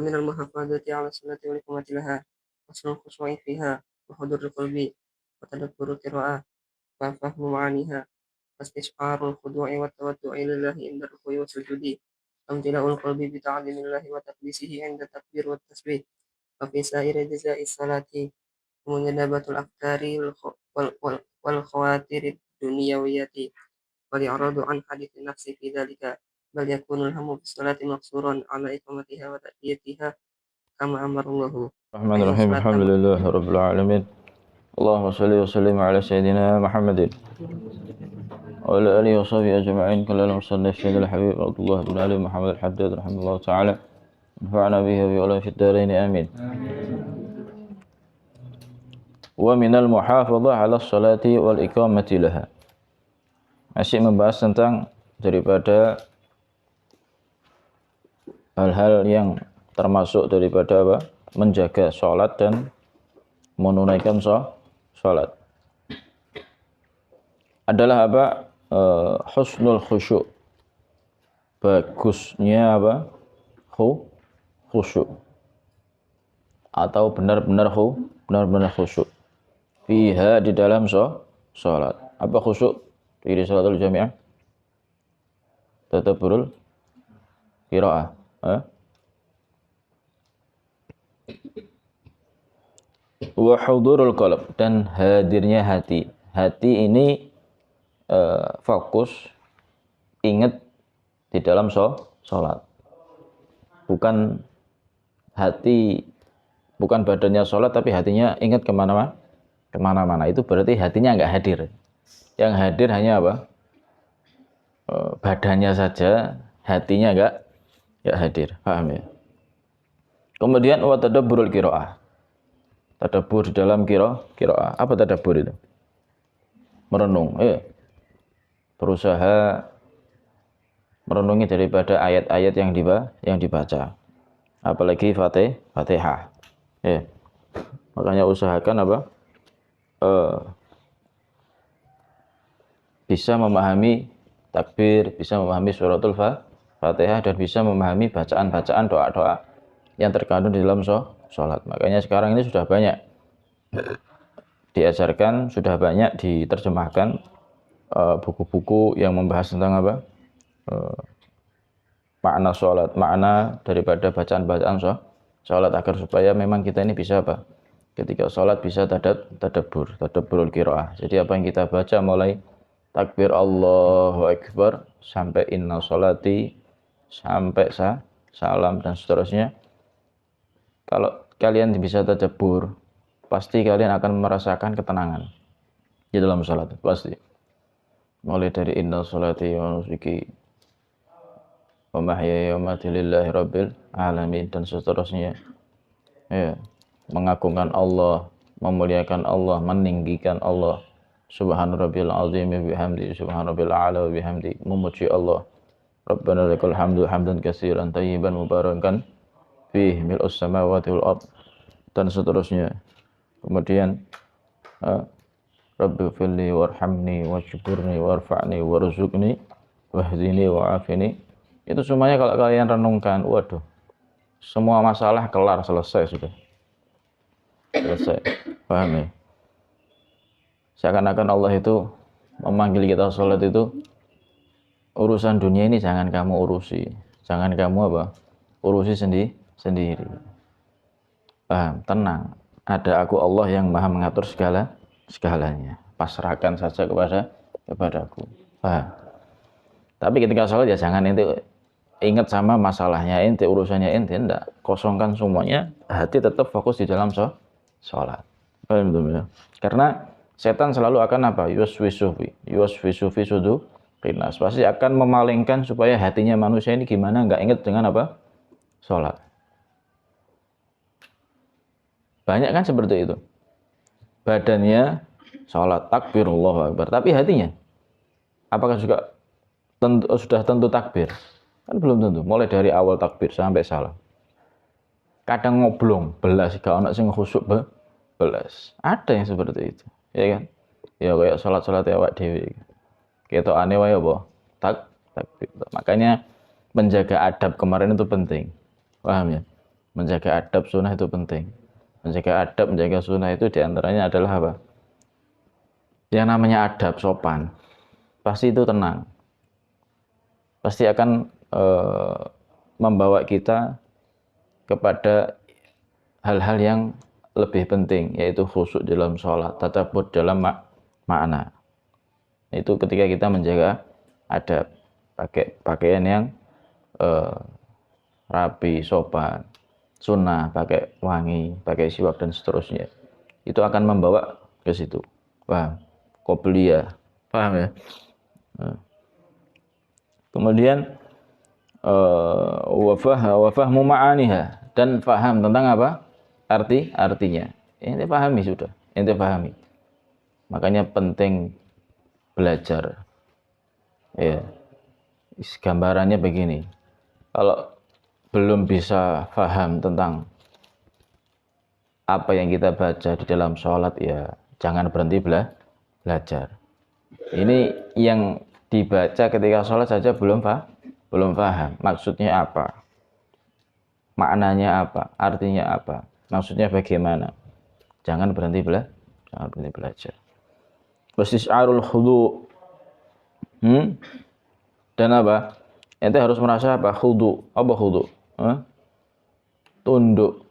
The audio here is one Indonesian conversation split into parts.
ومن المحافظة على الصلاة والإقامة لها حسن الخشوع فيها وحضور القلب وتدبر القراءة وفهم معانيها واستشعار الخضوع والتودع لله عند الركوع والسجود وامتلاء القلب بتعظيم الله وتقديسه عند التكبير والتسبيح وفي سائر أجزاء الصلاة ومجانبة الأفكار والخواطر الدنيوية والإعراض عن حديث النفس في ذلك بل يكون الهم في الصلاة مقصورا على إقامتها وتأديتها كما أمر الله الرحمن فإن الرحيم. الصلاة الحمد لله رب العالمين. اللهم صل وسلم على سيدنا محمد وعلى آله وصحبه أجمعين. قال المصنف سيدنا الحبيب عبد الله بن علي محمد الحداد رحمه الله تعالى نفعنا به وبعلومه في الدارين آمين. ومن المحافظة على الصلاة والإقامة لها. Masih membahas tentang daripada hal-hal yang termasuk daripada apa? Menjaga sholat dan menunaikan sholat. Adalah apa? Husnul khusyuk. Bagusnya apa? Khusyuk. Atau benar-benar khusyuk. Fiha di dalam sholat. Apa khusyuk? Di salatul jami'ah. Tadabburul qiraah. Wa hudurul qalb, dan hadirnya hati. Hati ini fokus, ingat di dalam sholat. Bukan hati, bukan badannya sholat tapi hatinya ingat kemana-mana. Itu berarti hatinya enggak hadir. Yang hadir hanya apa? Badannya saja, hatinya enggak hadir. Paham ya? Kemudian wa tadabburul qiraah. Tadabbur di dalam qiraah. Apa tadabbur itu? Merenung. Berusaha merenungi daripada ayat-ayat yang dibaca. Apalagi Fatihah. Makanya usahakan apa? Bisa memahami takbir, bisa memahami suratul Fatihah, dan bisa memahami bacaan-bacaan doa-doa yang terkandung di dalam sholat. Makanya sekarang ini sudah banyak diajarkan, sudah banyak diterjemahkan buku-buku yang membahas tentang apa? Makna sholat, makna daripada bacaan-bacaan sholat, agar supaya memang kita ini bisa apa? Ketika sholat bisa tadabburul qiraah. Jadi apa yang kita baca mulai takbir Allahu Akbar sampai inna sholati, sampai salam dan seterusnya. Kalau kalian bisa tadabbur, pasti kalian akan merasakan ketenangan di dalam sholat, pasti. Mulai dari inna sholati wa nusuki wa mahyaya wa mamati lillahi rabbil alamin dan seterusnya. Mengagungkan Allah, memuliakan Allah, meninggikan Allah. Subhana rabbil azim wa bihamdi, subhana rabbil a'la wa bihamdi, memuji Allah. Rabbana lakal hamdu hamdan katsiran tayyiban mubarakan fih mil'us samawati wal ard dan seterusnya. Kemudian Rabbi firli warhamni wajburni warfa'ni warzuqni wahdini wa'afini. Itu semuanya kalau kalian renungkan, waduh, semua masalah kelar, selesai sudah. Selesai. Paham ya? Seakan-akan Allah itu memanggil kita sholat itu, urusan dunia ini jangan kamu urusi. Jangan kamu apa? Urusi sendiri. Paham? Tenang. Ada aku Allah yang maha mengatur segalanya. Pasrahkan saja kepadaku. Paham? Tapi ketika sholat ya jangan ente ingat sama masalahnya ente, urusannya ente, enggak. Kosongkan semuanya, hati tetap fokus di dalam sholat. Paham ya? Karena setan selalu akan apa? Yuwaswisu fi sudurin. Pasti akan memalingkan supaya hatinya manusia ini gimana, enggak ingat dengan apa? Sholat. Banyak kan seperti itu. Badannya sholat, takbir Allahu Akbar, tapi hatinya apakah juga sudah tentu takbir? Kan belum tentu. Mulai dari awal takbir sampai salam. Kadang ngoblong, belas, gak ono sing khusyuk belas. Ada yang seperti itu, ya kan? Ya kayak sholat-sholat awak dhewe. Ketokane wae apa? Takbir. Makanya menjaga adab kemarin itu penting. Paham ya? Menjaga adab sunnah itu penting. Menjaga adab, menjaga sunnah itu diantaranya adalah apa? Yang namanya adab, sopan. Pasti itu tenang. Pasti akan membawa kita kepada hal-hal yang lebih penting, yaitu khusyuk dalam sholat, tadabbur dalam makna. Itu ketika kita menjaga adab, pakai pakaian yang rapi, sopan, sunnah, pakai wangi, pakai siwak dan seterusnya. Itu akan membawa ke situ. Paham? Qobliyah. Paham ya? Kemudian wa fahmu ma'aniha, dan faham tentang apa? Artinya. Ente pahami sudah, ente pahami. Makanya penting belajar. Ya. Gambarannya begini. Kalau belum bisa paham tentang apa yang kita baca di dalam sholat, ya jangan berhenti belajar. Ini yang dibaca ketika sholat saja belum paham. Maksudnya apa? Maknanya apa? Artinya apa? Maksudnya bagaimana? Jangan berhenti belajar. Wastis'arul khudu. Dan apa? Ente harus merasa apa? Khudu. Apa khudu? Tunduk.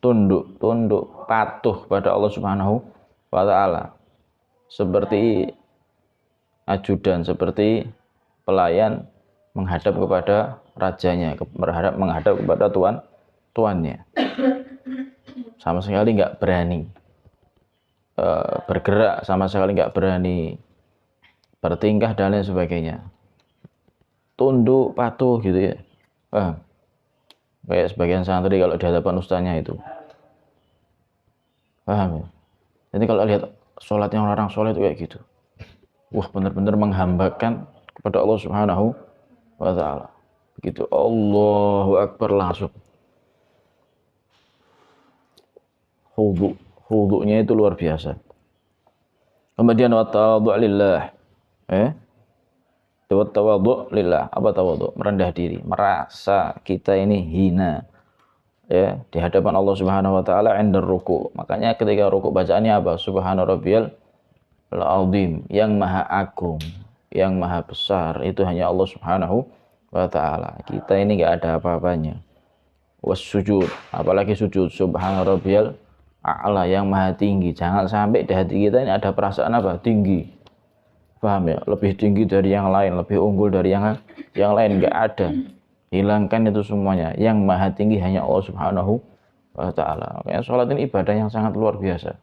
Tunduk, patuh pada Allah Subhanahu wa taala. Seperti ajudan, seperti pelayan menghadap kepada rajanya, menghadap kepada tuannya. Sama sekali nggak berani bergerak, sama sekali nggak berani bertingkah dan lain sebagainya. Tunduk, patuh gitu ya. Kayak sebagian santri kalau di hadapan ustaznya itu. Paham ya? Jadi kalau lihat sholatnya orang sholat itu kayak gitu. Wah, benar-benar menghambakan kepada Allah Subhanahu wa taala. Begitu Allahu Akbar langsung. Khudu'nya itu luar biasa. Kemudian wa tawadhu' lillah. Tawadhu' lillah. Apa tawadhu'? Merendah diri, merasa kita ini hina. Ya, di hadapan Allah Subhanahu wa taala indar ruku'. Makanya ketika ruku' bacaannya apa? Subhana rabbiyal azim, yang maha agung, yang maha besar itu hanya Allah Subhanahu wa taala. Kita ini enggak ada apa-apanya. Was sujud, apalagi sujud subhana rabbiyal a'la, yang maha tinggi. Jangan sampai di hati kita ini ada perasaan apa? Tinggi. Paham ya? Lebih tinggi dari yang lain, lebih unggul dari yang lain, enggak ada. Hilangkan itu semuanya. Yang maha tinggi hanya Allah Subhanahu wa taala. Makanya sholat ini ibadah yang sangat luar biasa.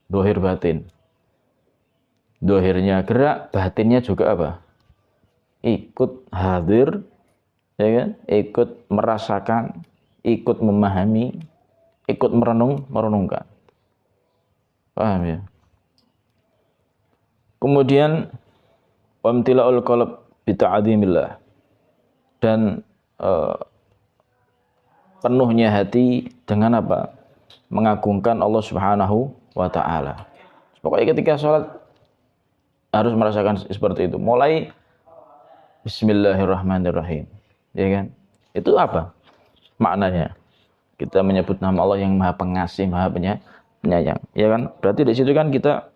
Dohir batin. Dohirnya gerak, batinnya juga apa? Ikut hadir, ya kan? Ikut merasakan, ikut memahami, ikut merenungkan. Paham ya? Kemudian wamtila'ul qalb bi ta'zimillah, dan penuhnya hati dengan apa? Mengagungkan Allah Subhanahu wa taala. Pokoknya ketika sholat harus merasakan seperti itu. Mulai Bismillahirrahmanirrahim, ya kan? Itu apa maknanya? Kita menyebut nama Allah yang Maha Pengasih, Maha Penyayang, ya kan? Berarti di situ kan kita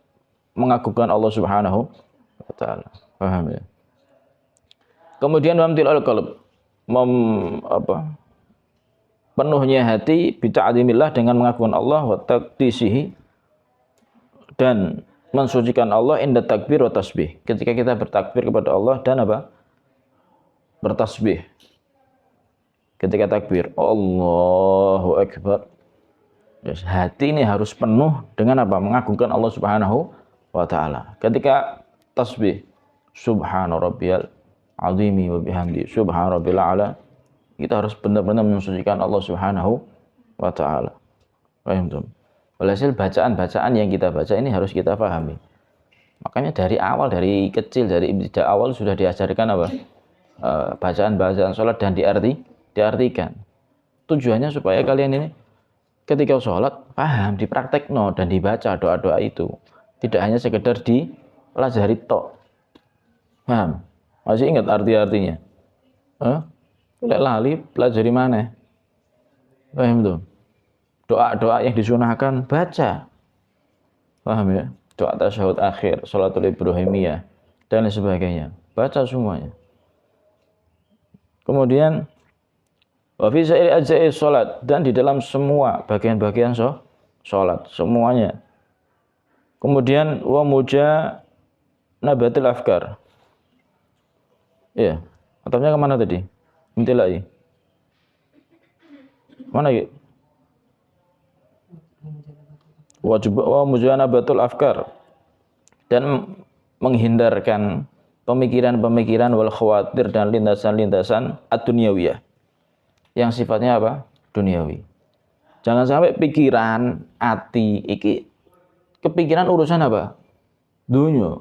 mengagungkan Allah Subhanahu wa taala. Paham ya? Kemudian wamtilul qalb, penuhnya hati bi ta'zimillah, dengan mengagungkan Allah, wa taqdisihi, dan mensucikan Allah inda takbir wa tasbih, ketika kita bertakbir kepada Allah dan apa? Bertasbih. Ketika takbir Allahu Akbar, hati ini harus penuh dengan apa? Mengagungkan Allah Subhanahu wa taala. Ketika tasbih subhana rabbiyal azimi wa bihamdi subhana rabbil a'la, kita harus benar-benar mensucikan Allah Subhanahu wa taala. Paham? Walhasil bacaan-bacaan yang kita baca ini harus kita pahami. Makanya dari awal, dari kecil, dari ibtidah awal sudah diajarkan apa? Bacaan-bacaan sholat dan diartikan. Tujuannya supaya kalian ini ketika sholat paham, dipraktekno dan dibaca doa-doa itu. Tidak hanya sekedar dipelajari tok. Paham? Masih ingat arti-artinya? Lek lali pelajari mana? Paham tuh? Doa-doa yang disunahkan baca. Paham ya? Doa tasyahud akhir, sholatul ibrahimiyah dan lain sebagainya. Baca semuanya. Kemudian wa fi sa'iri ajza'i salat, dan di dalam semua bagian-bagian salat semuanya. Kemudian wa mujanabatil afkar. Iya. Atapnya kemana tadi? Intilai. Mana ya? Wa mujanabatul afkar, dan menghindarkan pemikiran-pemikiran wal khawatir dan lintasan-lintasan ad-dunyawiyah yang sifatnya apa? Duniawi. Jangan sampai pikiran, hati iki kepikiran urusan apa? Dunia.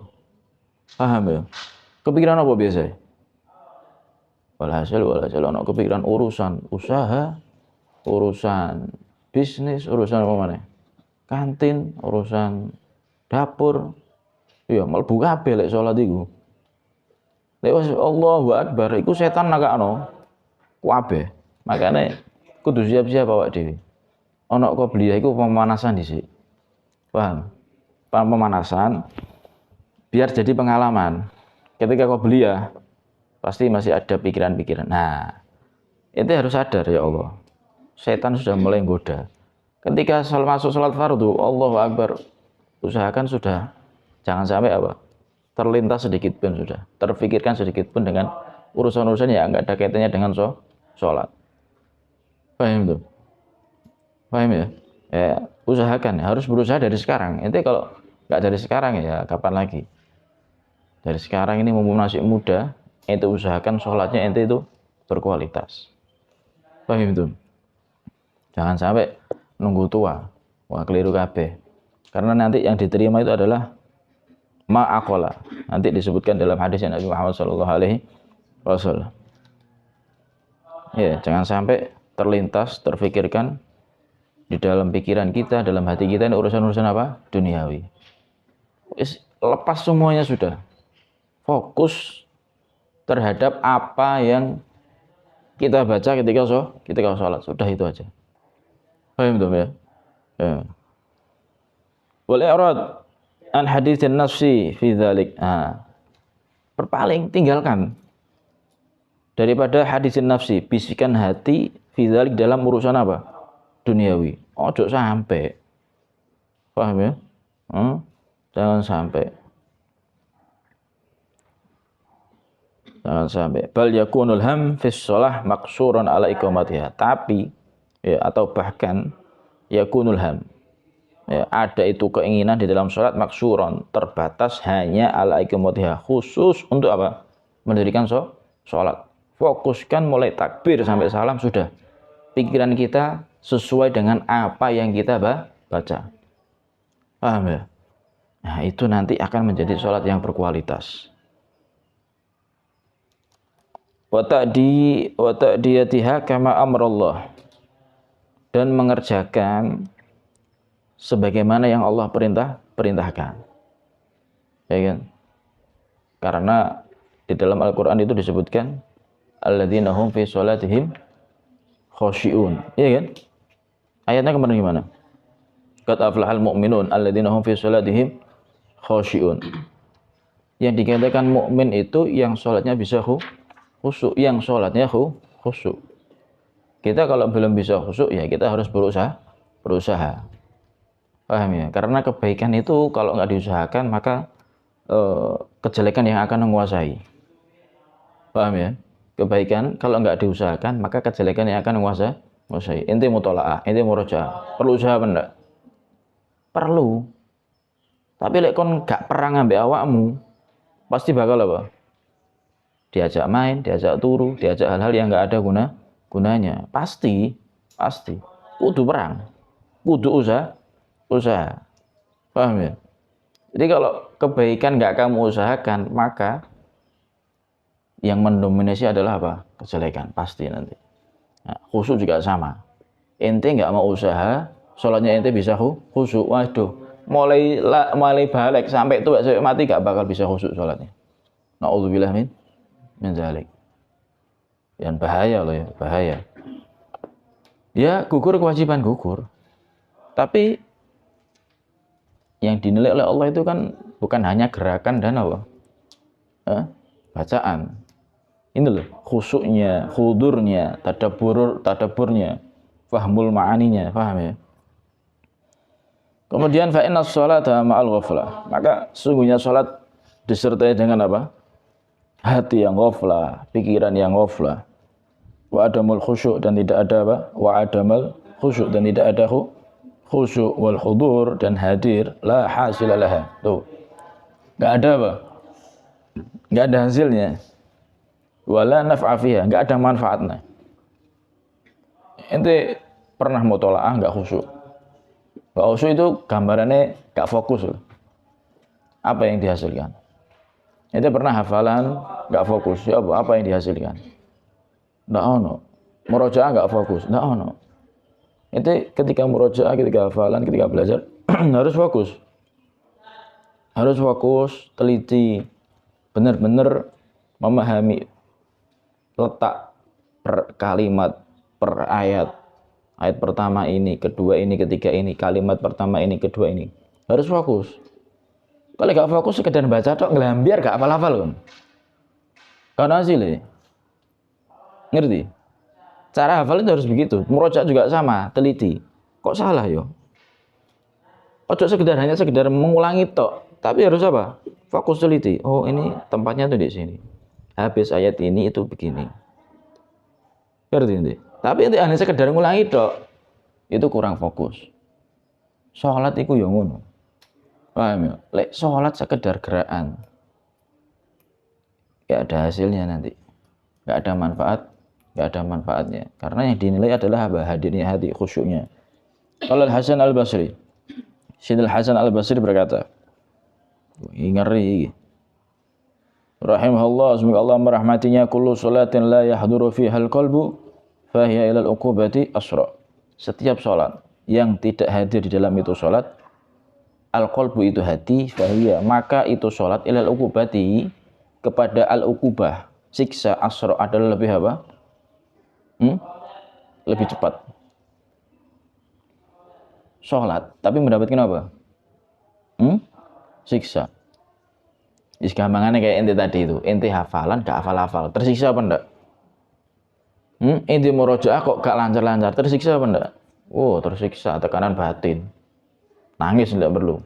Paham ya? Kepikiran apa biasa? Walhasil ono kepikiran urusan usaha, urusan bisnis, urusan apa mana? Kantin, urusan dapur. Ya mlebu kabeh lek salat iku. Lek wis Allahu Akbar iku setan nakakno kabeh. Makane kudu siap-siap awak dhewe. Ana qobliyah iku pemanasan dhisik. Paham? Pemanasan biar jadi pengalaman. Ketika qobliyah pasti masih ada pikiran-pikiran. Nah, itu harus sadar ya Allah. Setan sudah mulai goda. Ketika masuk salat fardu, Allahu Akbar, usahakan sudah jangan sampai apa? Terlintas sedikit pun sudah, terfikirkan sedikit pun dengan urusan-urusan yang enggak ada kaitannya dengan salat. Paham tuh? Paham ya? Ya, usahakan, harus berusaha dari sekarang. Ente kalau enggak dari sekarang ya kapan lagi? Dari sekarang ini mumpung masih muda, ente usahakan sholatnya ente itu berkualitas. Paham tuh? Jangan sampai nunggu tua. Wah, keliru kabeh. Karena nanti yang diterima itu adalah ma'aqala. Nanti disebutkan dalam hadis Nabi Muhammad SAW. Ya, jangan sampai terlintas, terfikirkan di dalam pikiran kita, dalam hati kita ini urusan-urusan apa? Duniawi. Lepas semuanya sudah. Fokus terhadap apa yang kita baca ketika sholat. Sudah itu aja. Paham tuh ya? Ya. Wal i'rad an haditsin nafsi fi dzalik. Berpaling, tinggalkan daripada hadisin nafsi, bisikan hati fi dzalik dalam urusan apa? Duniawi. Ojo sampai. Paham ya? Jangan sampai. Jangan sampai. Bal yakunul ham fi shalah maqsuran ala iqamatiha. Tapi ya, atau bahkan yakunul ham, ya, ada itu keinginan di dalam sholat maksuron, terbatas hanya ala iqamatiha, khusus untuk apa? Mendirikan sholat. Fokuskan mulai takbir sampai salam sudah. Pikiran kita sesuai dengan apa yang kita baca. Paham ya? Nah, itu nanti akan menjadi sholat yang berkualitas. Wa ta'diyatiha kama amrallah, dan mengerjakan sebagaimana yang Allah perintahkan. Ya kan? Karena di dalam Al-Qur'an itu disebutkan alladzina hum fi sholatihim khashi'un. Iya kan? Ayatnya kemarin gimana? Qad aflahal mu'minun alladzina hum fi sholatihim khashi'un. Yang dikatakan mukmin itu yang sholatnya bisa khusyuk, yang sholatnya khusyuk. Kita kalau belum bisa khusyuk ya kita harus berusaha. Paham ya? Karena kebaikan itu kalau nggak diusahakan maka kejelekan yang akan menguasai. Paham ya? Kebaikan kalau nggak diusahakan maka kejelekan yang akan menguasai. Ente mutolaah, ente murojaah. Perlu usaha apa enggak? Perlu. Tapi lek kon nggak perang ambek awakmu, pasti bakal apa? Diajak main, diajak turu, diajak hal-hal yang nggak ada gunanya. Pasti. Kudu perang, kudu usaha. Paham ya? Jadi kalau kebaikan nggak kamu usahakan, maka yang mendominasi adalah apa? Kejelekan, pasti nanti. Nah, khusyuk juga sama. Ente nggak mau usaha, sholatnya ente bisa khusyuk. Waduh, mulai balik sampai tua sampai mati nggak bakal bisa khusyuk sholatnya. Na'udzubillah min zalik. Yang bahaya loh ya, bahaya. Ya gugur kewajiban gugur. Tapi yang dinilai oleh Allah itu kan bukan hanya gerakan dan apa? Bacaan. Ini loh, khusyuknya, khudurnya, tadaburnya, fahmul ma'aninya, paham ya? Kemudian fa inna sholata ma'al ghaflah. Maka sesungguhnya salat disertai dengan apa? Hati yang ghaflah, pikiran yang ghaflah. Wa adamul khusyuk dan tidak ada apa? Wa adamul khusyuk dan tidak ada khusyuk wal hudur dan hadir la hasila laha. Tuh. Enggak ada apa? Enggak ada hasilnya. Wala naf'a fiha, enggak ada manfaatnya. Ente pernah mutolaah enggak khusyuk? Enggak khusyuk itu gambarannya enggak fokus loh. Apa yang dihasilkan? Ente pernah hafalan enggak fokus, ya apa yang dihasilkan? Enggak ono. Murojaah enggak fokus, enggak ono. Ente ketika murojaah, ketika hafalan, ketika belajar harus fokus. Harus fokus, teliti, benar-benar memahami letak per kalimat, per ayat. Ayat pertama ini, kedua ini, ketiga ini, kalimat pertama ini, kedua ini. Harus fokus. Kalau gak fokus sekedar baca tok ngelambiar gak hafal-hafal kan. Karena hasilnya. Ngerti? Cara hafal itu harus begitu. Murojaah juga sama, teliti. Kok salah yo? Ojo hanya sekedar mengulangi tok, tapi harus apa? Fokus teliti. Oh, ini tempatnya tuh di sini. Habis ayat ini itu begini. Ngerti nanti? Tapi nanti hanya sekedar ngulangi dok, itu kurang fokus. Sholat itu yang ngono. Paham ya? Lek sholat sekedar gerakan, gak ada hasilnya nanti. Gak ada manfaatnya. Karena yang dinilai adalah apa? Hadirnya hati, khusyuknya. Kalau Hasan Al-Basri, Syedil Hasan Al-Basri berkata, ngeri. Rahimahullah, semoga Allah merahmatinya, kullu salatin la yahduru fiha al-qalbu fahiya ilal uqubati asra. Setiap salat yang tidak hadir di dalam itu salat, al-qalbu itu hati, fahiya maka itu salat ilal uqubati kepada al-uqubah, siksa, asra adalah lebih apa? Lebih cepat. Salat tapi mendapatkan apa? Siksa. Gampangannya kayak ente tadi itu, ente hafalan gak hafal-hafal, tersiksa apa enggak? Ente murojaah kok gak lancar-lancar, tersiksa apa enggak? Oh, tersiksa, tekanan batin. Nangis enggak perlu.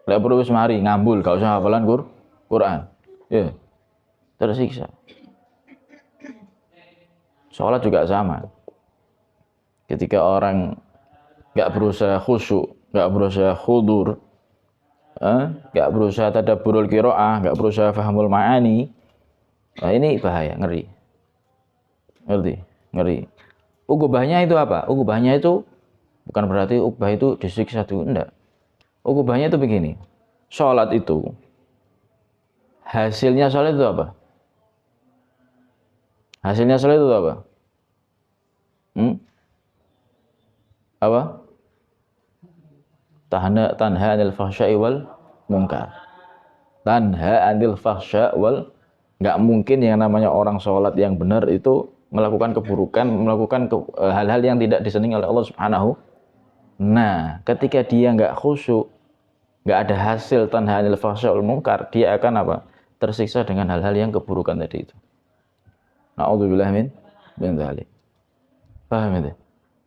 Enggak perlu wis mari ngambul, gak usah hafalan Quran. Ya. Tersiksa. Sholat juga sama. Ketika orang gak berusaha khusyuk, gak berusaha khudur, gak berusaha tadabburul qiraah, gak berusaha fahamul ma'ani, nah ini bahaya, ngeri. Ngeri. Ukubahnya itu apa? Ukubahnya itu bukan berarti ukubah itu disiksa itu, enggak. Ukubahnya itu begini. Sholat itu hasilnya sholat itu apa? Hasilnya sholat itu apa? Apa? Tanha anil fahsya'i wal munkar. Tanha anil fahsya' wal, enggak mungkin yang namanya orang sholat yang benar itu melakukan keburukan, melakukan hal-hal yang tidak disenangi oleh Allah Subhanahu. Nah, ketika dia enggak khusyuk, enggak ada hasil tanha anil fahsya' wal munkar, dia akan apa? Tersiksa dengan hal-hal yang keburukan tadi itu. Na'udzubillah min dzalik. Paham itu?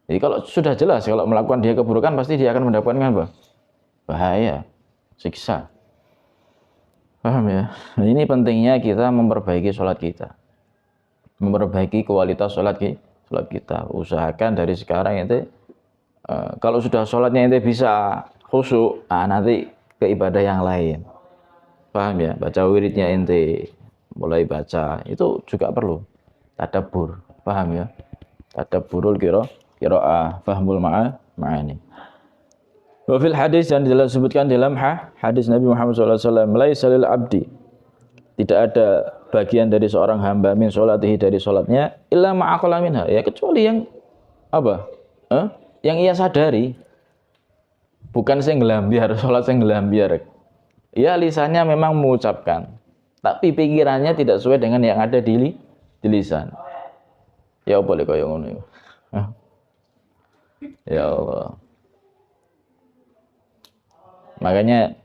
Jadi kalau sudah jelas kalau melakukan dia keburukan pasti dia akan mendapatkan apa? Bahaya, siksa. Paham ya? Nah, ini pentingnya kita memperbaiki sholat kita, memperbaiki kualitas sholat kita. Usahakan dari sekarang itu kalau sudah sholatnya ente bisa khusyuk, nanti ke ibadah yang lain. Paham ya? Baca wiridnya ente, mulai baca itu juga perlu tadabbur. Paham ya? Tadabburul qiraah, fahmul ma'ani. Wa fil hadis yang disebutkan dalam hadis Nabi Muhammad SAW, laisa lil abdi, tidak ada bagian dari seorang hamba min sholatihi dari sholatnya illa ma'aqala minha, ya kecuali yang apa? Yang ia sadari. Bukan sing nglambiar, sholat sing nglambiar. Ya lisannya memang mengucapkan, tapi pikirannya tidak sesuai dengan yang ada di lisan. Ya boleh kaya ngono. Ya Allah. Makanya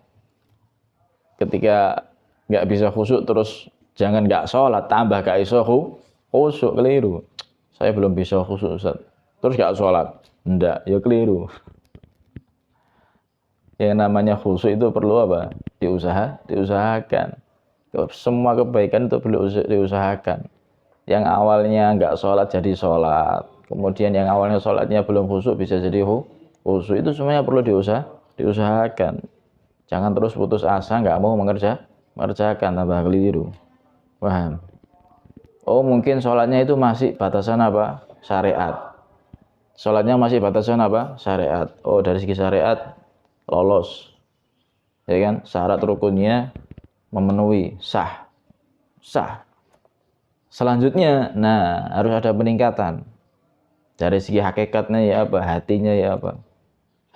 ketika nggak bisa khusyuk terus jangan nggak sholat, tambah gak iso khusyuk, keliru. Saya belum bisa khusyuk Ustaz. Terus nggak sholat, enggak, ya keliru. Yang namanya khusyuk itu perlu apa? Diusahakan. Semua kebaikan itu perlu diusahakan. Yang awalnya nggak sholat jadi sholat. Kemudian yang awalnya sholatnya belum khusyuk bisa jadi khusyuk. Itu semuanya perlu diusahakan. Jangan terus putus asa, nggak mau mengerjakan, tambah keliru. Paham? Oh mungkin sholatnya itu masih batasan apa? Syariat. Sholatnya masih batasan apa? Syariat. Oh dari segi syariat lolos. Ya kan? Syarat rukunnya memenuhi, sah. Selanjutnya, nah harus ada peningkatan. Dari segi hakikatnya ya apa? Hatinya ya apa?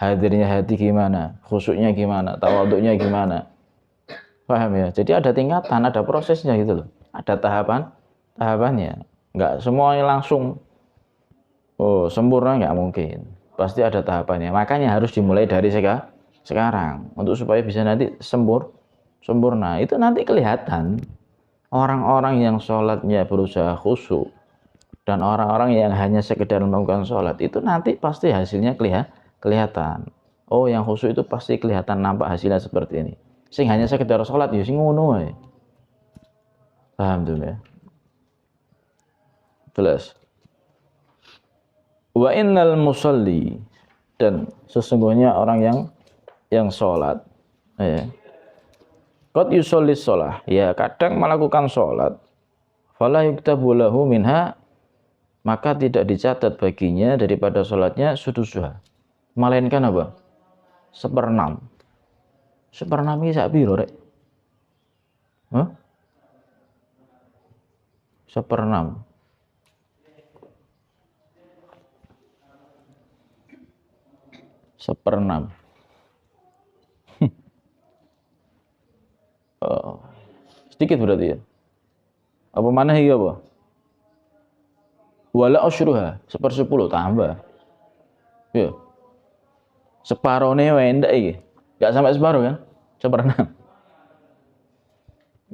Hadirnya hati gimana? Khusyuknya gimana? Tawaduknya gimana? Paham ya? Jadi ada tingkatan, ada prosesnya gitu loh. Ada tahapannya. Nggak semuanya langsung sempurna, nggak mungkin. Pasti ada tahapannya. Makanya harus dimulai dari sekarang untuk supaya bisa nanti sempurna. Itu nanti kelihatan orang-orang yang sholatnya berusaha khusyuk dan orang-orang yang hanya sekedar melakukan sholat itu nanti pasti hasilnya kelihatan. Oh yang khusyuk itu pasti kelihatan nampak hasilnya seperti ini. Sing hanya sekedar sholat ya sing ngono ae. Paham tuh ya? Jelas. Wa innal musalli, dan sesungguhnya orang yang sholat ya. Qad yusolli sholah, ya kadang melakukan sholat, fala yuktabu lahu minha, maka tidak dicatat baginya daripada sholatnya sudusuha, melainkan apa? Seperenam. Seperenam ini sak piro rek? Hah? Seperenam. Seperenam. Oh, sedikit berarti ya. Apa mana ya apa? Wala usyruha, 1/10 tambah. Ya. Separone wae ndak iki. Enggak sampai separuh kan? 1/6.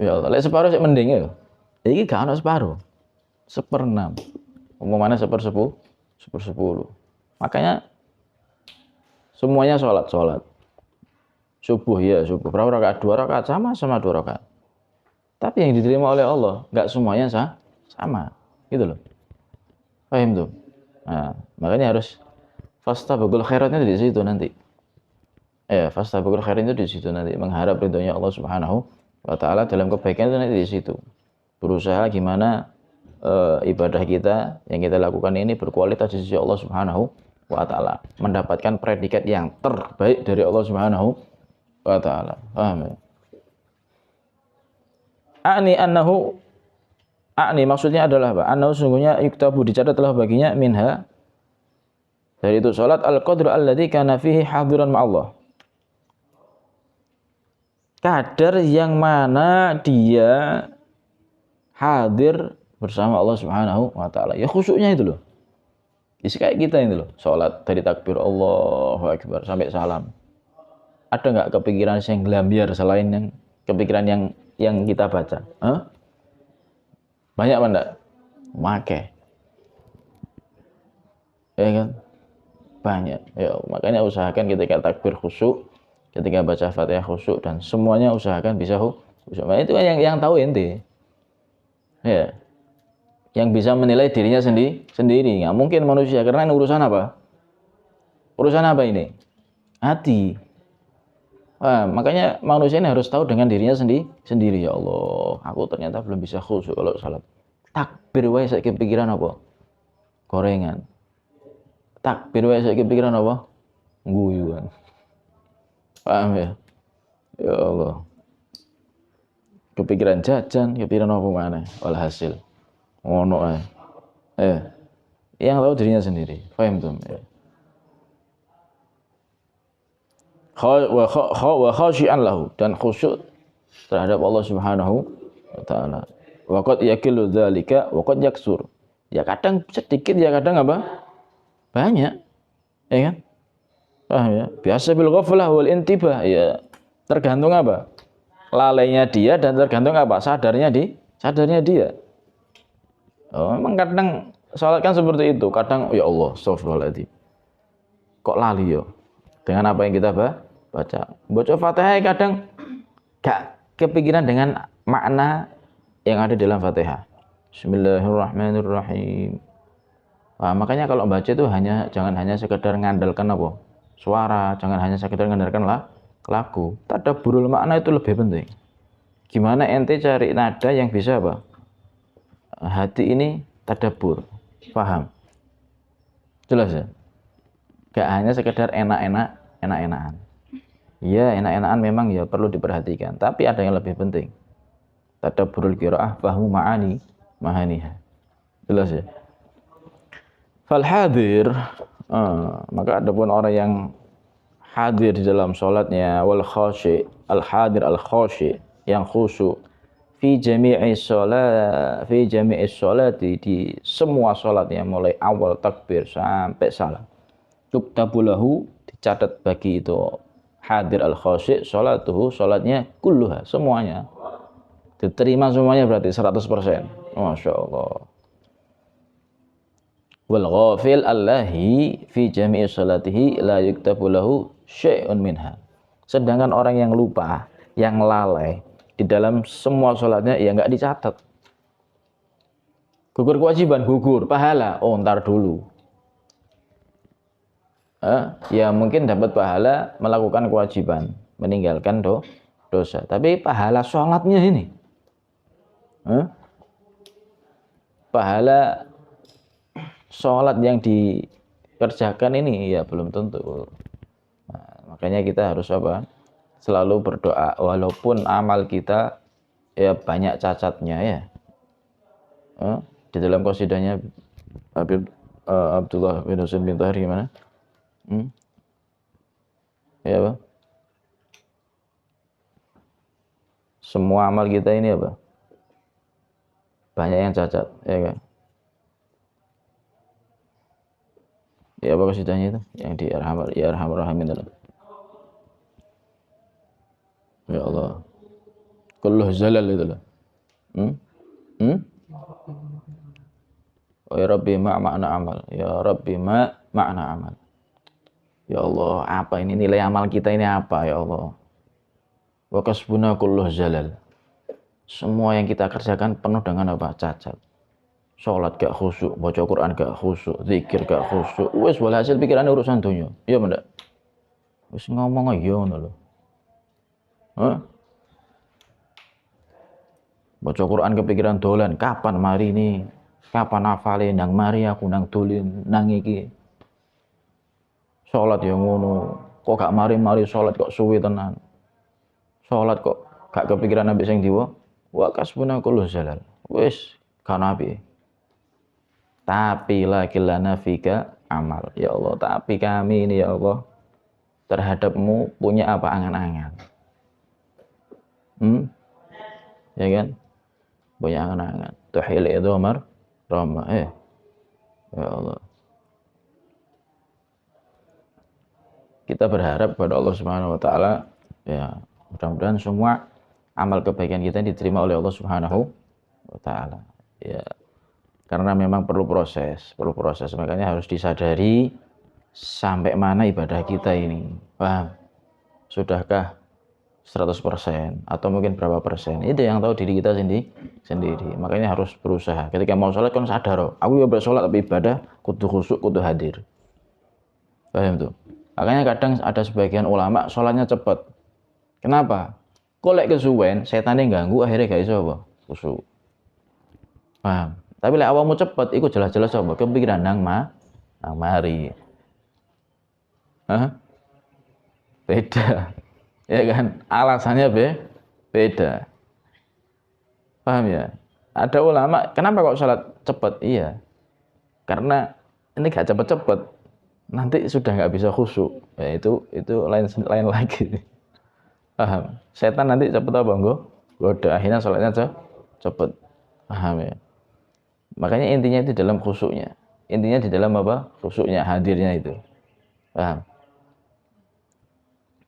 Ya Allah, lek separuh sik mending ya. Iki gak ono separuh. 1/6. Umumane 1/10, 1/10. Makanya semuanya sholat. Subuh ya, subuh. Berapa rakaat? 2 rakaat sama 2 rakaat. Tapi yang diterima oleh Allah enggak semuanya sama. Gitu loh. Paham tuh? Nah, makanya harus fastabaqul khairatnya di situ nanti. Ya, fastabaqul khairat itu di situ nanti, mengharap ridhonya Allah Subhanahu wa taala dalam kebaikan itu nanti di situ. Berusaha gimana ibadah kita yang kita lakukan ini berkualitas di sisi Allah Subhanahu wa taala, mendapatkan predikat yang terbaik dari Allah Subhanahu wa taala. Paham ya? A'ni maksudnya adalah apa? Annahu sungguhnya yuktabu dicatatlah baginya minha dari itu salat al-qadru alladzi kana fihi hadiran ma'allah. Kadar yang mana dia hadir bersama Allah Subhanahu wa taala. Ya khusyuknya itu loh. Isi kayak kita ini loh, salat dari takbir Allahu Akbar sampai salam. Ada nggak kepikiran yang gelambiar selain yang kepikiran yang kita baca? Hah? Banyak apa enggak? Make. Ya kan? Banyak. Ya, makanya usahakan ketika takbir khusyuk, ketika baca Fatihah khusyuk, dan semuanya usahakan bisa khusyuk. Nah, itu kan yang tahu ente. Ya. Yang bisa menilai dirinya sendiri. Nggak mungkin manusia, karena ini urusan apa? Urusan apa ini? Hati. Makanya manusia ini harus tahu dengan dirinya sendiri. Ya Allah, aku ternyata belum bisa khusyuk kalau salat. Takbir wae saya kepikiran apa? Gorengan. Takbir wae saya kepikiran apa? Guyuan. Paham ya? Ya Allah. Kepikiran jajan, kepikiran apa mana? Walhasil. Ngono ae. Yang tahu dirinya sendiri. Paham tuh? Ya. Wa khasyi'an lahu, dan khusyuk terhadap Allah Subhanahu wa taala. Wa qad yakillu dzalika wa qad yaksur. Ya kadang sedikit, ya kadang apa? Banyak. Ya kan? Paham ya? Biasa bil ghaflah wal intibah, ya tergantung apa? Lalainya dia dan tergantung apa? Sadarnya dia. Oh, memang kadang salat kan seperti itu. Kadang ya Allah, astagfirullahaladzim. Kok lali yo? Dengan apa yang kita baca. Baca Fatihah kadang gak kepikiran dengan makna yang ada dalam Fatihah. Bismillahirrahmanirrahim. Nah, makanya kalau baca itu jangan hanya sekedar ngandalkan apa? Suara, jangan hanya sekedar ngandalkan lagu. Tadabburul makna itu lebih penting. Gimana ente cari nada yang bisa apa? Hati ini tadabbur, paham? Jelas ya? Gak hanya sekedar enak-enakan. Ya, enak-enakan memang ya perlu diperhatikan, tapi ada yang lebih penting. Tadabburul qiraah fahmu ma'aniha. Jelas ya? Fal hadir, maka adapun orang yang hadir di dalam sholatnya, wal khashi, al hadir al khashi, yang khusyuk fi jami'i sholati, di semua sholatnya mulai awal takbir sampai salam. Tuktabulahu, dicatat bagi itu hadir al khashi sholatuhu, sholatnya kulluha, semuanya diterima semuanya, berarti 100%. Masya Allah. Wal ghafil allahi fi jami'i sholatihi la yuktabu lahu syai'un minha. Sedangkan orang yang lupa, yang lalai di dalam semua sholatnya, ya nggak dicatat. Gugur kewajiban, gugur pahala, oh ntar dulu. Ya mungkin dapat pahala melakukan kewajiban, meninggalkan dosa. Tapi pahala sholatnya ini, pahala sholat yang dikerjakan ini ya belum tentu. Nah, makanya kita harus apa? Selalu berdoa walaupun amal kita ya banyak cacatnya ya. Di dalam qasidahnya Habib Abdullah bin Husain bin Tahir gimana? Ya apa? Semua amal kita ini apa? Banyak yang cacat, ya kan? Ya apa qasidahnya itu? Yang di Arhamar Rahimin itu. Ya Allah. Kulluh zalal itu loh. Oh ya Rabbi ma makna amal. Ya Rabbi ma makna amal. Ya Allah, apa ini nilai amal kita ini apa ya Allah? Wa kasbuna kulluh zalal. Semua yang kita kerjakan penuh dengan apa? Cacat. Sholat gak khusyuk, baca Quran gak khusyuk, zikir gak khusyuk. Wes walhasil pikirannya urusan dunia. Iya mendak? Wes ngomong aja ngono lho. Baca Quran kepikiran dolan, kapan mari ini? Kapan hafale nang mari aku nang dolin nang iki. Sholat ya ngono. Kok gak mari-mari sholat kok suwi tenan. Sholat kok gak kepikiran ambek sing diwa. Wa kasbuna kullu zalal. Wis kan api. Tapi lana fika amal. Ya Allah, tapi kami ini ya Allah terhadapmu punya apa angan-angan. Ya kan? Punya angan-angan. Tuhil itu Umar Rama. Ya Allah. Kita berharap kepada Allah Subhanahu wa taala ya, mudah-mudahan semua amal kebaikan kita diterima oleh Allah Subhanahu wa taala. Ya. Karena memang perlu proses. Makanya harus disadari sampai mana ibadah kita ini. Paham? Sudahkah 100% atau mungkin berapa persen? Itu yang tahu diri kita sendiri. Makanya harus berusaha. Ketika mau sholat kan sadar, aku ya bersolat tapi ibadah kudu khusyuk, kudu hadir. Paham tuh? Makanya kadang ada sebagian ulama sholatnya cepat. Kenapa? Kolek kesuwen, setannya ganggu, akhirnya gak iso apa? Khusyuk. Paham? Tapi lek awakmu cepet, iku jelas-jelas apa? Kepikiran nang mari. Beda. Ya kan? Alasannya beda. Paham ya? Ada ulama, kenapa kok sholat cepet? Iya. Karena ini gak cepet-cepet. Nanti sudah nggak bisa khusyuk. Ya, itu lain lagi. Paham? Setan nanti cepet apa enggak? Goda, akhirnya sholatnya cepet. Paham ya? Makanya intinya itu dalam khusyuknya. Intinya di dalam apa? Khusyuknya, hadirnya itu. Paham?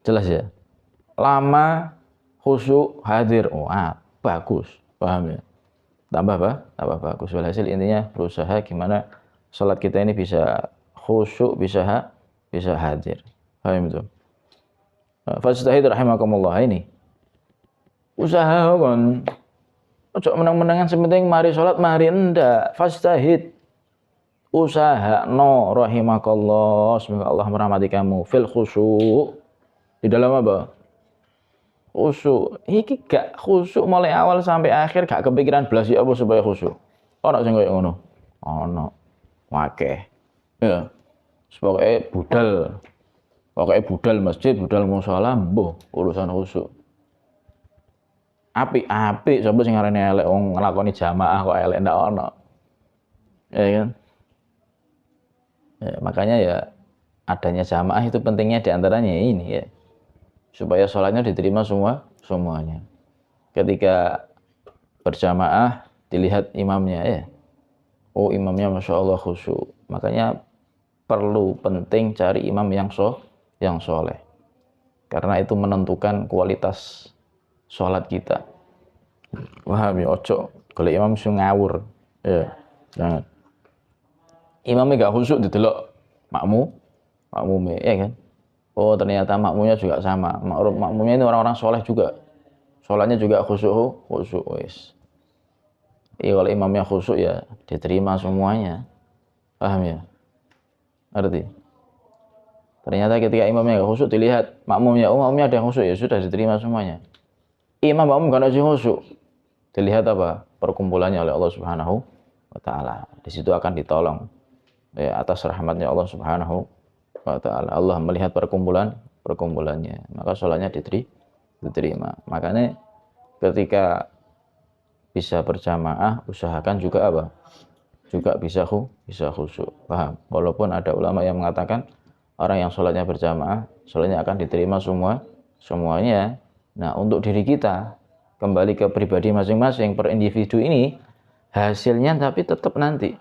Jelas ya? Lama khusyuk hadir. Bagus. Paham ya? Tambah apa? Tambah bagus. Walhasil intinya berusaha gimana salat kita ini bisa khusyuk, bisa hadir. Paham itu? Fastahid rahimakumullah ini. Usaha kan. Ojo menang-menangan sementing mari salat mari ndak. Fastahid. Usaha no rahimakallah, semoga Allah merahmati kamu fil khusyuk. Di dalam apa? Khusyuk. Iki gak khusyuk mulai awal sampai akhir, gak kepikiran belas ya apa supaya khusyuk. Ono sing koyo ngono. Ono. Wakeh. Ya. Pokoke budal. Pokoke budal masjid, budal musala, mbuh urusan khusyuk. Apik-apik sapa sing arane elek wong nglakoni jamaah kok elek ndak ono. Ya kan? Ya, makanya ya adanya jamaah itu pentingnya diantaranya ini ya, supaya sholatnya diterima semuanya. Ketika berjamaah dilihat imamnya ya, oh imamnya masya Allah khusyuk, makanya perlu penting cari imam yang soleh, karena itu menentukan kualitas sholat kita. Paham ya? Ojo kalau imam sing ngawur ya, jangan. Imamnya gak khusyuk didelok makmumnya ya kan. Oh ternyata makmumnya juga sama. Makmumnya ini orang-orang soleh juga. Sholatnya juga khusyuk wis. Iya kalau imamnya khusyuk ya diterima semuanya. Paham ya? Ngerti? Ternyata ketika imamnya gak khusyuk dilihat makmumnya ada yang khusyuk ya sudah diterima semuanya. Imam makmum gak ada yang khusyuk. Dilihat apa? Perkumpulannya oleh Allah Subhanahu wa taala. Di situ akan ditolong. Ya, atas rahmatnya Allah Subhanahu wa taala. Allah melihat perkumpulannya, maka sholatnya diterima. Makanya ketika bisa berjamaah usahakan juga apa? Juga bisa khusyuk. Paham? Walaupun ada ulama yang mengatakan orang yang sholatnya berjamaah, sholatnya akan diterima semuanya. Nah, untuk diri kita kembali ke pribadi masing-masing per individu ini hasilnya tapi tetap nanti.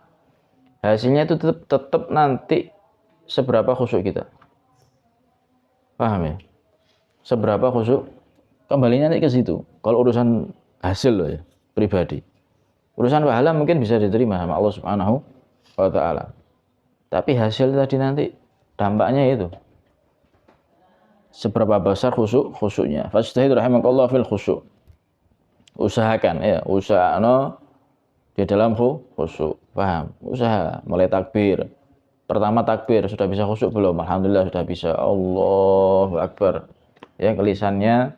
Hasilnya itu tetap nanti seberapa khusyuk kita. Paham ya? Seberapa khusyuk? Kembalinya nanti ke situ. Kalau urusan hasil loh ya, pribadi. Urusan pahala mungkin bisa diterima sama Allah Subhanahu wa taala. Tapi hasil tadi nanti dampaknya itu. Seberapa besar khusyuknya. Fastahid rahimakallah fil khusyuk. Usahakan ya, usaha di dalam khusyuk. Paham? Usaha mulai takbir. Pertama takbir sudah bisa khusyuk belum? Alhamdulillah sudah bisa. Allahu akbar. Ya, lisannya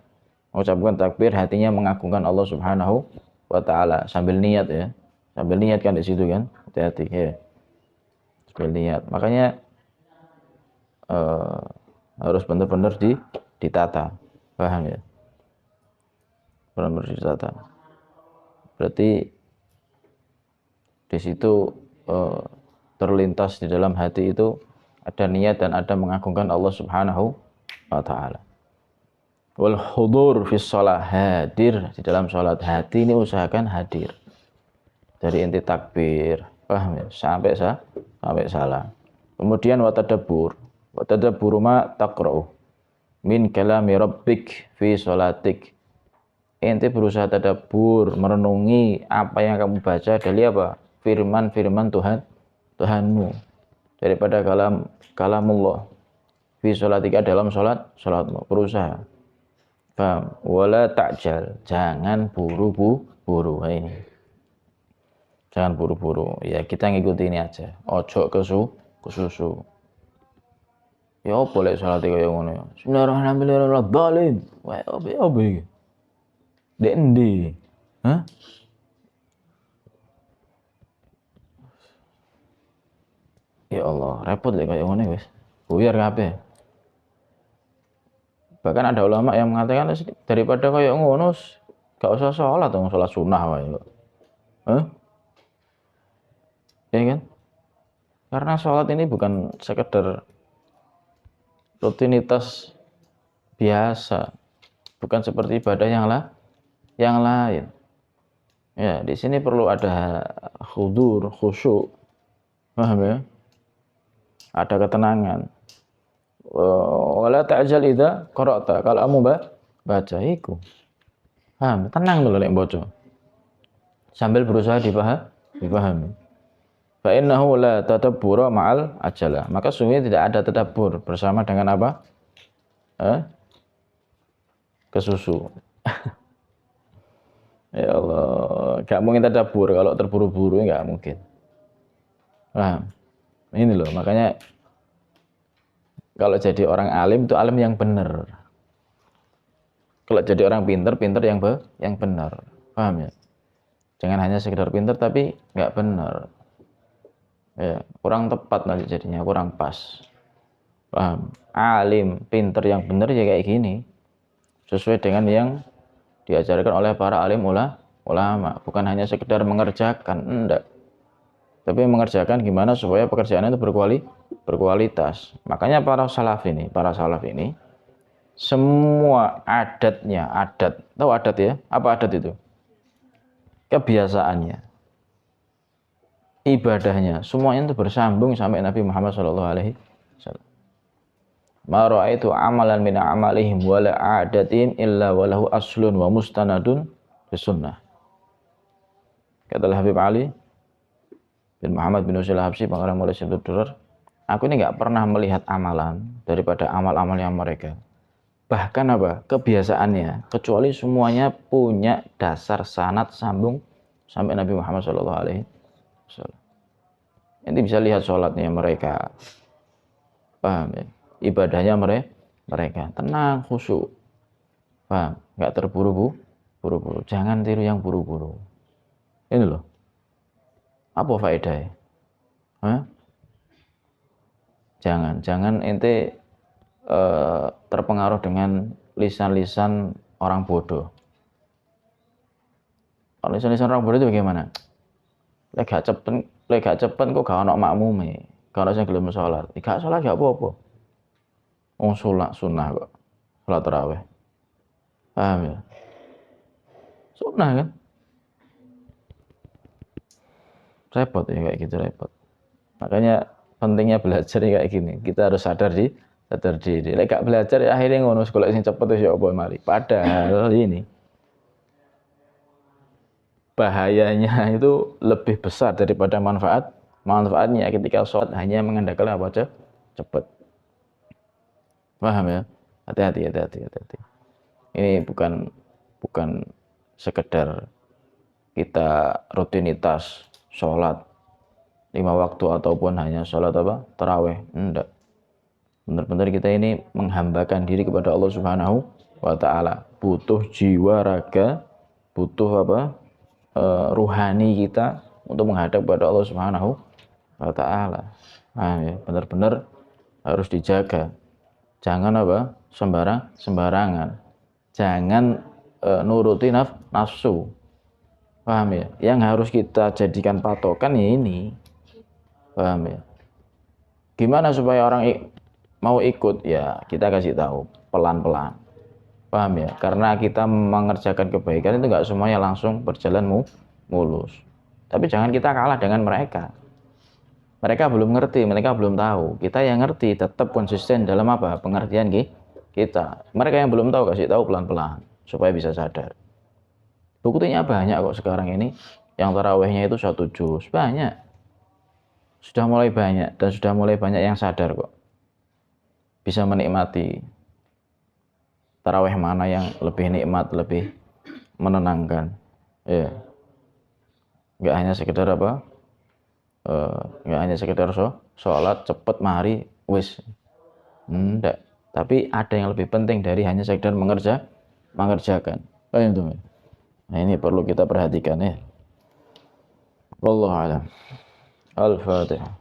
mengucapkan takbir, hatinya mengagungkan Allah Subhanahu wa taala sambil niat ya. Sambil niat kan di situ kan. Hati-hati ya. Sambil niat. Makanya harus benar-benar ditata. Paham ya? Benar-benar ditata. Berarti di situ terlintas di dalam hati itu ada niat dan ada mengagungkan Allah Subhanahu wa taala. Wal hudur fi shalah, hadir di dalam salat. Hati ini usahakan hadir. Dari inti takbir, paham ya? Sampai salah. Kemudian wa tadabbur. Wa tadabbur ma taqra'u min kalami rabbik fi shalatik. Ente berusaha tadabbur, merenungi apa yang kamu baca dari apa? Firman Tuhanmu. Daripada kalamullah fi sholatika, dalam sholatmu. Berusaha. Paham? Wala ta'jal, jangan buru-buru. Ini. Jangan buru-buru. Ya kita ngikuti ini aja. Ojo kesusu. Ya boleh sholat kaya ngono ya. Bismillahirrahmanirrahim. Wah, opo iki? Dek endi? Hah? Ya Allah, repot ya kayak ngono wis. Buyar kabeh. Bahkan ada ulama yang mengatakan daripada kayak ngono gak usah sholat dong, sholat sunnah wae. Hah? Ya kan? Karena sholat ini bukan sekedar rutinitas biasa, bukan seperti ibadah yang lain. Ya, di sini perlu ada khusyuk, paham ya? Ada ketenangan. wala ta'jal idza qara'ta, kalau kamu baca iku. Paham? Tenang dulu lek baca. Sambil berusaha dipahami. Fa innahu la tadabbura ma'al ajalah. Maka sungguhnya tidak ada tadabbur bersama dengan apa? Kesusu. Ya Allah, gak mungkin tadabbur kalau terburu-buru, gak mungkin. Paham? Ini loh, makanya kalau jadi orang alim itu alim yang benar. Kalau jadi orang pinter, pinter yang benar. Paham ya? Jangan hanya sekedar pinter tapi nggak benar. Ya, kurang tepat nanti jadinya, kurang pas. Paham? Alim, pinter yang benar ya kayak gini. Sesuai dengan yang diajarkan oleh para alim ulama. Bukan hanya sekedar mengerjakan, enggak. Tapi mengerjakan gimana supaya pekerjaannya itu berkualitas. Makanya para salaf ini semua adat, tahu adat ya? Apa adat itu? Kebiasaannya, ibadahnya, semuanya itu bersambung sampai Nabi Muhammad SAW. Ma ra'aitu amalan min amalihim wala adatihim illa walahu aslun wa mustanadun bisunnah. Kata Habib Ali bin Muhammad bin Usul Habsyi, pengarang Mulai Syibtud Durar, aku ini nggak pernah melihat amalan daripada amal-amal yang mereka. Bahkan apa? Kebiasaannya, kecuali semuanya punya dasar sanad sambung sampai Nabi Muhammad SAW. Nanti bisa lihat sholatnya mereka, paham ya? Ibadahnya mereka tenang, khusyuk, paham? Nggak terburu-buru. Jangan tiru yang buru-buru. Ini loh. Apa faedahnya? Jangan ente terpengaruh dengan lisan-lisan orang bodoh. Kalau lisan-lisan orang bodoh itu bagaimana? Lek gak cepet kok gak ono makmume, gak ono sing gelem salat. Gak salat gak apa-apa. Wong salat sunah kok. Salat tarawih. Paham ya? Sunah kan? Repot ya kayak gitu, repot. Makanya pentingnya belajar kayak gini. Kita harus sadar diri. Lek gak belajar ya akhirnya ngono sekolah sing cepet wis ya apa mari. Padahal ini bahayanya itu lebih besar daripada manfaatnya ketika sholat hanya mengandalkan apa cepat. Paham ya? Hati-hati. Ini bukan sekedar kita rutinitas sholat 5 waktu ataupun hanya sholat apa? Tarawih. Enggak. Benar-benar kita ini menghambakan diri kepada Allah Subhanahu wa Ta'ala. Butuh jiwa raga, butuh apa? Ruhani kita untuk menghadap kepada Allah Subhanahu wa Ta'ala. Nah, ya, benar-benar harus dijaga. Jangan apa? Sembarangan. Jangan nuruti nafsu. Paham ya? Yang harus kita jadikan patokan ya ini. Paham ya? Gimana supaya orang mau ikut? Ya, kita kasih tahu pelan-pelan. Paham ya? Karena kita mengerjakan kebaikan itu nggak semuanya langsung berjalan mulus. Tapi jangan kita kalah dengan mereka. Mereka belum ngerti, mereka belum tahu. Kita yang ngerti tetap konsisten dalam apa? Pengertian kita. Mereka yang belum tahu kasih tahu pelan-pelan supaya bisa sadar. Buktinya banyak kok sekarang ini yang tarawihnya itu 1 juz. Banyak. Sudah mulai banyak dan sudah mulai banyak yang sadar kok. Bisa menikmati tarawih mana yang lebih nikmat, lebih menenangkan. Ya. Enggak hanya sekedar apa? Enggak hanya sekedar sholat cepet mari wis. Enggak. Tapi ada yang lebih penting dari hanya sekedar mengerjakan. Nah, ini perlu kita perhatikan ya. Wallahu a'lam. Al-Fatihah.